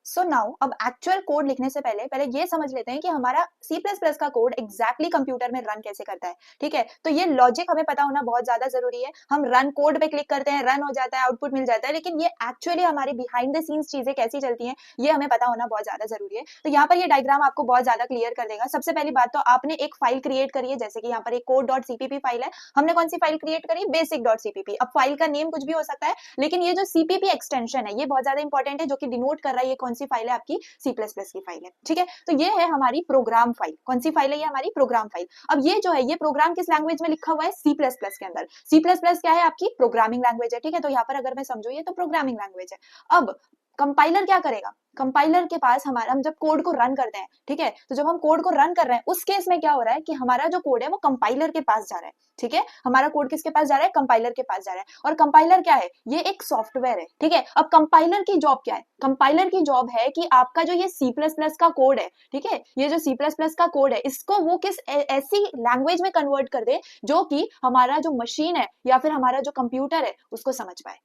So now अब actual code लिखने से पहले पहले ये समझ लेते हैं कि हमारा C++ का कोड एग्जैक्टली कंप्यूटर में रन कैसे करता है। ठीक है, तो ये लॉजिक हमें पता होना बहुत ज्यादा जरूरी है। हम रन कोड पे क्लिक करते हैं, रन हो जाता है, आउटपुट मिल जाता है, लेकिन ये एक्चुअली हमारी बिहाइंड द सीन्स चीजें कैसी चलती हैं ये हमें पता होना बहुत ज्यादा जरूरी है। तो यहाँ पर ये डायग्राम आपको बहुत ज्यादा क्लियर कर देगा। सबसे पहली बात तो आपने एक फाइल क्रिएट करी है, जैसे कि यहाँ पर एक code.cpp फाइल है। हमने कौन सी फाइल क्रिएट करी? basic.cpp। अब फाइल का नेम कुछ भी हो सकता है, लेकिन ये जो CPP एक्सटेंशन है ये बहुत ज्यादा इंपॉर्टेंट है, जो कि डिनोट कर रहा है ये कौन सी फाइल है, आपकी C++ की फाइल है। ठीक है, तो ये है हमारी प्रोग्राम फाइल। कौन सी फाइल है? ये हमारी प्रोग्राम फाइल। अब ये जो है ये प्रोग्राम किस लैंग्वेज में लिखा हुआ है? C++ के अंदर। C++ क्या है? आपकी प्रोग्रामिंग लैंग्वेज है। ठीक है, तो यहाँ पर अगर मैं समझू ये तो प्रोग्रामिंग लैंग्वेज है। अब कंपाइलर क्या करेगा? कंपाइलर के पास हमारा, हम जब कोड को रन करते हैं, ठीक है, तो जब हम कोड को रन कर रहे हैं उस केस में क्या हो रहा है कि हमारा जो कोड है वो कंपाइलर के पास जा रहा है। ठीक है, हमारा कोड किसके पास जा रहा है? कंपाइलर के पास जा रहा है। और कंपाइलर क्या है? ये एक सॉफ्टवेयर है। ठीक है, अब कंपाइलर की जॉब क्या है? कंपाइलर की जॉब है कि आपका जो ये C++ का कोड है, ठीक है, ये जो C++ का कोड है इसको वो किस ऐसी लैंग्वेज में कन्वर्ट कर दे जो कि हमारा जो मशीन है या फिर हमारा जो कंप्यूटर है उसको समझ पाए।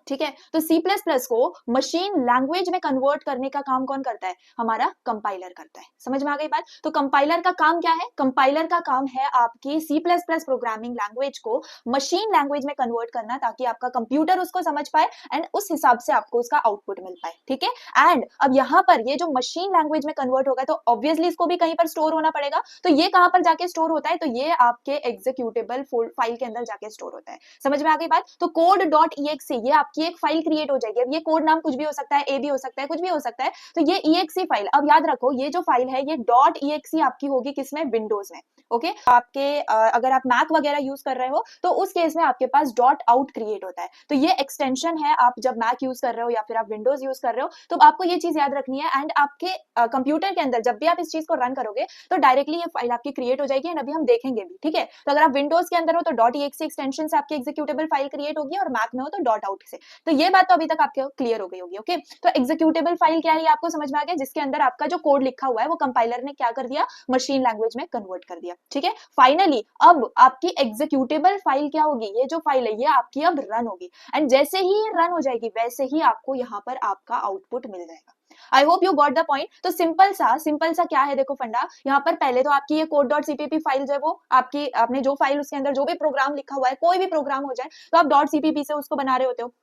ठीक है, तो C++ को मशीन लैंग्वेज में कन्वर्ट करने का काम कौन करता है? हमारा कंपाइलर करता है। समझ में आ गई बात? तो कंपाइलर का काम क्या है? कंपाइलर का काम है आपकी C++ प्रोग्रामिंग लैंग्वेज को मशीन लैंग्वेज में कन्वर्ट करना, ताकि आपका कंप्यूटर उसको समझ पाए एंड उस हिसाब से आपको उसका आउटपुट मिल पाए। ठीक है, एंड अब यहाँ पर ये जो मशीन लैंग्वेज में कन्वर्ट होगा तो ऑब्वियसली इसको भी कहीं पर स्टोर होना पड़ेगा। तो ये कहां पर जाके स्टोर होता है? तो ये आपके एग्जीक्यूटेबल फाइल के अंदर जाके स्टोर होता है। समझ में आ गई बात? तो code.exe ये आपकी एक फाइल क्रिएट हो जाएगी। अब ये कोड नाम कुछ भी हो सकता है, ए भी हो सकता है, कुछ भी हो सकता है। तो ये exe फाइल, अब याद रखो ये जो फाइल है ये .exe आपकी होगी किसमें? विंडोज में। ओके, आपके अगर आप मैक वगैरह यूज कर रहे हो तो उस केस में आपके पास .out क्रिएट होता है। तो ये एक्सटेंशन है, आप जब मैक यूज कर रहे हो या फिर आप विंडोज यूज कर रहे हो तो आपको ये चीज याद रखनी है। एंड आपके कंप्यूटर के अंदर जब भी आप इस चीज को रन करोगे तो डायरेक्टली ये फाइल आपकी क्रिएट हो जाएगी एंड अभी हम देखेंगे भी। ठीक है, तो अगर आप विंडोज के अंदर हो तो .exe एक्सटेंशन से आपकी एग्जीक्यूटेबल फाइल क्रिएट होगी और मैक में हो तो .out से। तो ये बात तो अभी तक आपको क्लियर हो गई होगी। ओके, तो एग्जीक्यूटेबल फाइल क्या है आपको समझ में आ गया, जिसके अंदर आपका जो कोड लिखा हुआ है वो कंपाइलर ने क्या कर दिया? मशीन लैंग्वेज में कन्वर्ट कर दिया। ठीक है, फाइनली अब आपकी एग्जीक्यूटेबल फाइल क्या होगी? ये जो फाइल है ये आपकी अब रन होगी एंड जैसे ही ये रन हो जाएगी वैसे ही आपको यहाँ पर आपका आउटपुट मिल जाएगा। I hope you got the point. तो सिंपल सा क्या है, देखो फंडा, यहाँ पर पहले तो आपकी ये code.cpp फाइल जो है वो आपकी, आपने जो फाइल उसके अंदर जो भी प्रोग्राम लिखा हुआ है, कोई भी प्रोग्राम हो जाए तो आप .cpp से उसको बना रहे होते हो।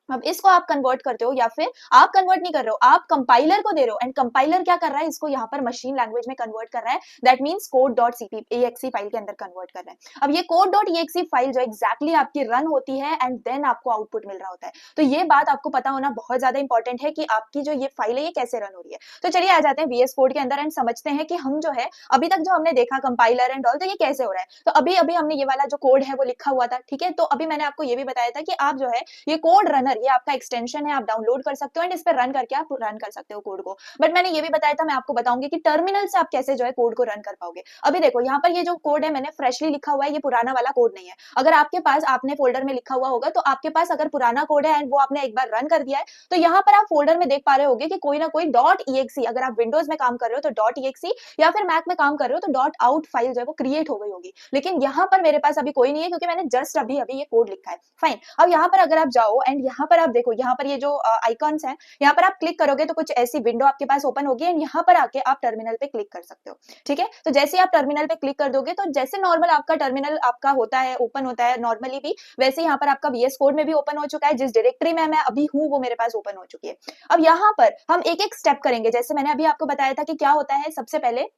अब इसको आप कन्वर्ट करते हो या फिर आप कन्वर्ट नहीं कर रहे हो, आप कंपाइलर को दे रहे हो एंड कंपाइलर क्या कर रहा है? इसको यहाँ पर मशीन लैंग्वेज में कन्वर्ट कर रहा है। दैट मींस code.exe फाइल के अंदर कन्वर्ट कर रहा है। अब ये code.exe फाइल जो एग्जैक्टली आपकी रन होती है एंड देन आपको आउटपुट मिल रहा होता है। तो ये बात आपको पता होना बहुत ज्यादा इंपॉर्टेंट है कि आपकी जो ये फाइल है ये कैसे रन हो रही है। तो चलिए आ जाते हैं VS कोड के अंदर एंड समझते हैं कि हम जो है अभी तक जो हमने देखा कंपाइलर एंड ऑल, तो ये कैसे हो रहा है। तो अभी अभी हमने ये वाला जो कोड है वो लिखा हुआ था। ठीक है, तो अभी मैंने आपको ये भी बताया था कि आप जो है ये कोड रनर, ये आपका एक्सटेंशन है, आप डाउनलोड कर सकते हो एंड इस पे रन करके आप रन कर सकते हो कोड को। बट मैंने ये भी बताया था, मैं आपको बताऊंगी कि टर्मिनल से आप कैसे जो है कोड को रन कर पाओगे। अभी देखो यहाँ पर ये जो कोड है मैंने फ्रेशली लिखा हुआ है, ये पुराना वाला कोड नहीं है। अगर आपके पास, आपने फोल्डर में लिखा हुआ होगा तो आपके पास अगर पुराना कोड है एंड वो आपने एक बार रन कर दिया है तो यहाँ पर आप फोल्डर में देख पा रहे होगे कि कोई ना कोई .exe, अगर आप विंडोज में काम कर रहे हो तो .exe या फिर मैक में काम कर रहे हो तो .out फाइल जो है वो क्रिएट हो गई होगी। लेकिन यहाँ पर मेरे पास अभी कोई नहीं है क्योंकि मैंने जस्ट अभी अभी ये कोड लिखा है। फाइन, अब यहाँ पर अगर आप जाओ एंड यहाँ पर आप देखो, यहाँ पर ये जो आइकॉन्स हैं यहाँ पर आप क्लिक करोगे तो कुछ ऐसी विंडो आपके पास ओपन होगी एंड यहाँ पर आके आप टर्मिनल पे क्लिक कर सकते हो। ठीक है, तो जैसे आप टर्मिनल पे क्लिक कर दोगे तो जैसे नॉर्मल आपका टर्मिनल आपका होता है, ओपन होता है नॉर्मली भी, वैसे यहाँ पर आपका VS कोड में भी ओपन हो चुका है। जिस डायरेक्टरी में मैं अभी हूँ वो मेरे पास ओपन हो चुकी है। अब यहाँ पर हम एक एक स्टेप करेंगे, जैसे मैंने अभी आपको बताया था कि क्या होता है। सबसे पहले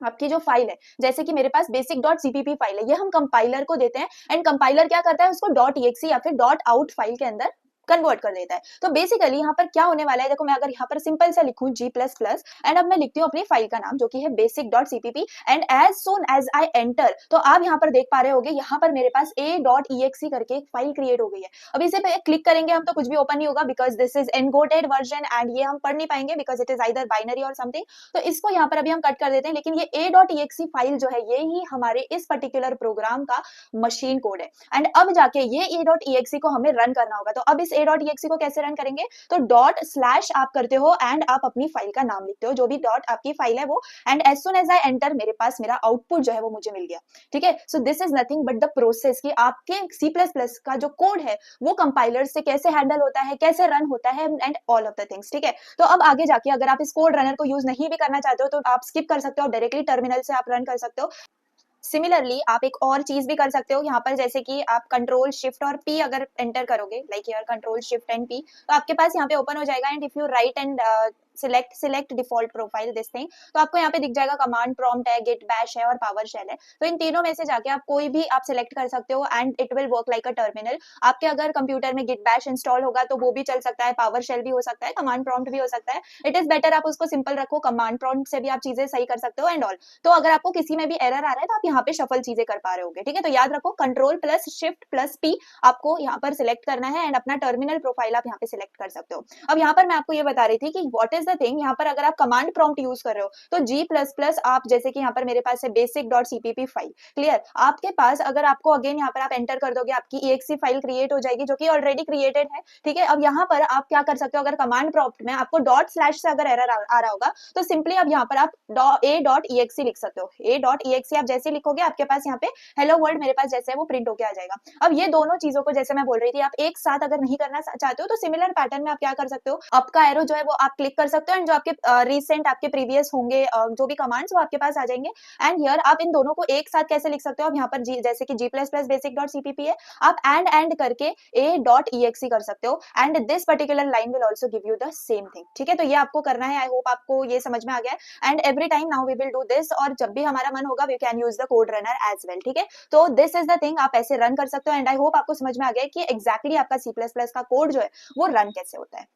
आपकी जो फाइल है, जैसे कि मेरे पास basic.cpp फाइल है, ये हम कंपाइलर को देते हैं एंड कंपाइलर क्या करता है? उसको .exe या फिर .out फाइल के अंदर कन्वर्ट कर देता है। तो बेसिकली यहाँ पर क्या होने वाला है, देखो मैं अगर यहाँ पर सिंपल सा लिखूं G++ एंड अब मैं लिखती हूँ अपनी फाइल का नाम जो कि है basic.cpp and as soon as I enter, तो आप यहाँ पर देख पा रहे होगे यहाँ पर मेरे पास a.exe करके एक फाइल क्रिएट हो गई है। अब इसे पे क्लिक करेंगे हम तो कुछ भी ओपन नहीं होगा because this is encoded version and ये हम पढ़ नहीं पाएंगे because it is either binary और समथिंग। तो इसको यहाँ पर अभी हम कट कर देते हैं, लेकिन ये a.exe फाइल जो है ये ही हमारे इस पर्टिकुलर प्रोग्राम का मशीन कोड है एंड अब जाके ये a.exe को हमें रन करना होगा। तो अब इस a.exe को कैसे रन करेंगे, तो डॉट स्लैश आप करते हो एंड आप अपनी फाइल का नाम लिखते हो, जो भी डॉट आपकी फाइल है वो, and as soon as I enter मेरे पास मेरा आउटपुट जो है वो मुझे मिल गया, ठीक है। So this is nothing but the process कि आपके C++ का जो कोड है वो कंपाइलर से कैसे हैंडल होता है, कैसे रन होता है and all of the things, ठीक है। तो अब आगे जाके अगर आप इस कोड रनर को यूज नहीं भी करना चाहते हो तो आप स्किप कर सकते हो, डायरेक्टली टर्मिनल से आप रन कर सकते हो। सिमिलरली आप एक और चीज भी कर सकते हो यहाँ पर, जैसे कि आप कंट्रोल शिफ्ट और पी अगर एंटर करोगे, like your control shift and P, तो आपके पास यहाँ पे ओपन हो जाएगा, and if you right and select default profile this thing, तो आपको यहाँ पे दिख जाएगा कमांड प्रॉम्प्ट है, गिट बैश है और पावर शेल है। तो इन तीनों में से जाके आप कोई भी आप सिलेक्ट कर सकते हो and it will work like a terminal. आपके अगर कंप्यूटर में गिट बैश इंस्टॉल होगा तो वो भी चल सकता है, पावर शेल भी हो सकता है, कमांड प्रॉम्प्ट भी हो सकता है। इट इज बेटर आप उसको सिंपल रखो, कमांड प्रॉम्प्ट से भी आप चीजें सही कर सकते हो एंड ऑल। तो अगर आपको किसी में भी एरर आ रहा है तो आप यहाँ पे शफल चीजें कर पा रहे होगे, ठीक है। तो याद रखो control plus shift plus P आपको यहाँ पर सिलेक्ट करना है एंड अपना टर्मिनल प्रोफाइल आप यहाँ पे सिलेक्ट कर सकते हो। अब यहाँ पर मैं आपको ये बता रही थी कि व्हाट इज द थिंग, यहाँ पर अगर आप कमांड प्रॉम्प्ट यूज कर रहे हो तो G++ आप जैसे कि यहाँ पर मेरे पास है basic.cpp फाइल, क्लियर। आपके पास अगर आपको अगेन यहाँ पर आप एंटर कर दोगे आपकी exe फाइल क्रिएट हो जाएगी जो कि ऑलरेडी क्रिएटेड है, ठीक है। अब यहाँ पर आप क्या कर सकते हो, अगर कमांड प्रॉम्प्ट में आपको डॉट स्लैश से अगर एरर आ रहा होगा तो सिंपली अब यहाँ पर आप a.exe लिख सकते हो। a.exe आप जैसे लिखोगे आपके पास यहाँ पे हेलो वर्ल्ड मेरे पास जैसे है वो प्रिंट होके आ जाएगा। अब ये दोनों चीजों को जैसे मैं बोल रही थी आप एक साथ अगर नहीं करना चाहते हो तो सिमिलर पैटर्न में आप क्या कर सकते हो, आपका एरो जो है वो आप क्लिक कर सकते हो एंड जो आपके रिसेंट आपके प्रीवियस होंगे जो भी कमांड्स वो आपके पास आ जाएंगे। एंड हियर आप इन दोनों को एक साथ कैसे लिख सकते हो, आप यहाँ पर जैसे कि G++ basic.cpp है, आप एंड करके a.exe कर सकते हो and this particular line will also give you the same thing, ठीक है। तो ये आपको करना है, आई होप आपको ये समझ में आ गया है। And every time now we will do this, और जब भी हमारा मन होगा we can use the code runner as well, ठीक है। तो दिस इज द थिंग, आप ऐसे रन कर सकते हो एंड आई होप आपको समझ में आ गया कि एग्जैक्टली आपका C++ का कोड जो है वो रन कैसे होता है।